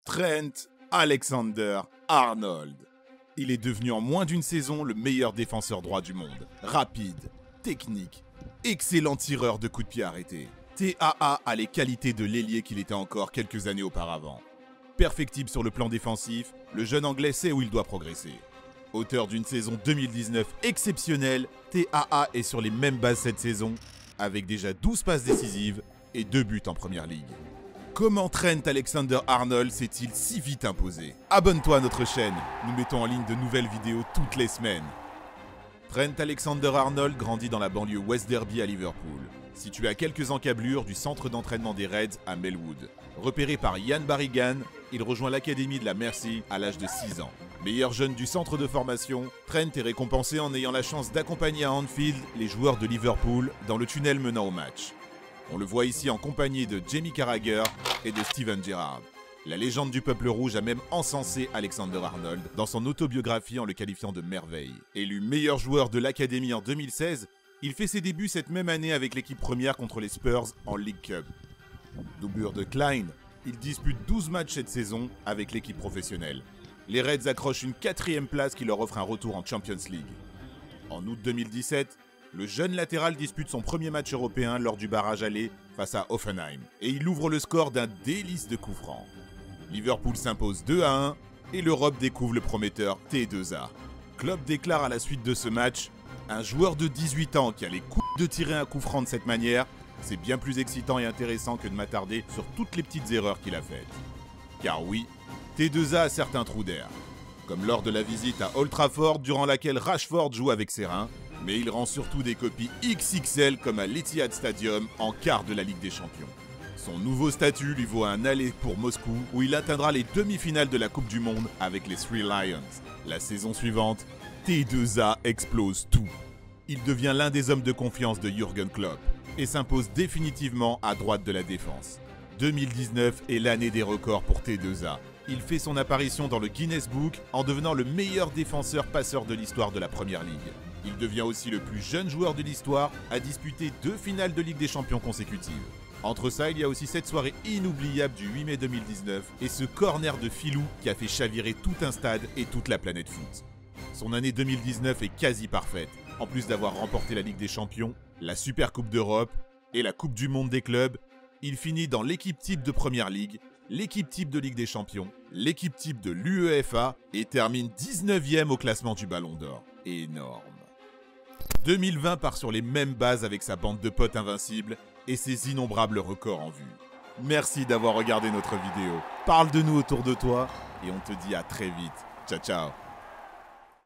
Trent Alexander-Arnold. Il est devenu en moins d'une saison le meilleur défenseur droit du monde. Rapide, technique, excellent tireur de coups de pied arrêtés. TAA a les qualités de l'ailier qu'il était encore quelques années auparavant. Perfectible sur le plan défensif, le jeune Anglais sait où il doit progresser. Auteur d'une saison 2019 exceptionnelle, TAA est sur les mêmes bases cette saison, avec déjà 12 passes décisives et 2 buts en première ligue. Comment Trent Alexander-Arnold s'est-il si vite imposé? Abonne-toi à notre chaîne, nous mettons en ligne de nouvelles vidéos toutes les semaines. Trent Alexander-Arnold grandit dans la banlieue West Derby à Liverpool, situé à quelques encablures du centre d'entraînement des Reds à Melwood. Repéré par Ian Barrigan, il rejoint l'académie de la Mercy à l'âge de 6 ans. Meilleur jeune du centre de formation, Trent est récompensé en ayant la chance d'accompagner à Anfield les joueurs de Liverpool dans le tunnel menant au match. On le voit ici en compagnie de Jamie Carragher et de Steven Gerrard. La légende du peuple rouge a même encensé Alexander-Arnold dans son autobiographie en le qualifiant de merveille. Élu meilleur joueur de l'académie en 2016, il fait ses débuts cette même année avec l'équipe première contre les Spurs en League Cup. Doublure de Klein, il dispute 12 matchs cette saison avec l'équipe professionnelle. Les Reds accrochent une 4e place qui leur offre un retour en Champions League. En août 2017, le jeune latéral dispute son premier match européen lors du barrage aller face à Hoffenheim et il ouvre le score d'un délice de coups francs. Liverpool s'impose 2-1 et l'Europe découvre le prometteur T2A. Klopp déclare à la suite de ce match: un joueur de 18 ans qui a les coups de tirer un coup franc de cette manière, c'est bien plus excitant et intéressant que de m'attarder sur toutes les petites erreurs qu'il a faites. Car oui, T2A a certains trous d'air, comme lors de la visite à Old Trafford durant laquelle Rashford joue avec ses reins, mais il rend surtout des copies XXL comme à l'Etihad Stadium en quart de la Ligue des Champions. Son nouveau statut lui vaut un aller pour Moscou où il atteindra les demi-finales de la Coupe du Monde avec les Three Lions. La saison suivante, T2A explose tout. Il devient l'un des hommes de confiance de Jürgen Klopp et s'impose définitivement à droite de la défense. 2019 est l'année des records pour T2A. Il fait son apparition dans le Guinness Book en devenant le meilleur défenseur passeur de l'histoire de la Première Ligue. Il devient aussi le plus jeune joueur de l'histoire à disputer 2 finales de Ligue des Champions consécutives. Entre ça, il y a aussi cette soirée inoubliable du 8 mai 2019 et ce corner de Filou qui a fait chavirer tout un stade et toute la planète foot. Son année 2019 est quasi parfaite, en plus d'avoir remporté la Ligue des Champions, la Super Coupe d'Europe et la Coupe du Monde des clubs. Il finit dans l'équipe type de Première Ligue, l'équipe type de Ligue des Champions, l'équipe type de l'UEFA et termine 19e au classement du Ballon d'Or. Énorme. 2020 part sur les mêmes bases avec sa bande de potes invincibles et ses innombrables records en vue. Merci d'avoir regardé notre vidéo. Parle de nous autour de toi et on te dit à très vite. Ciao ciao.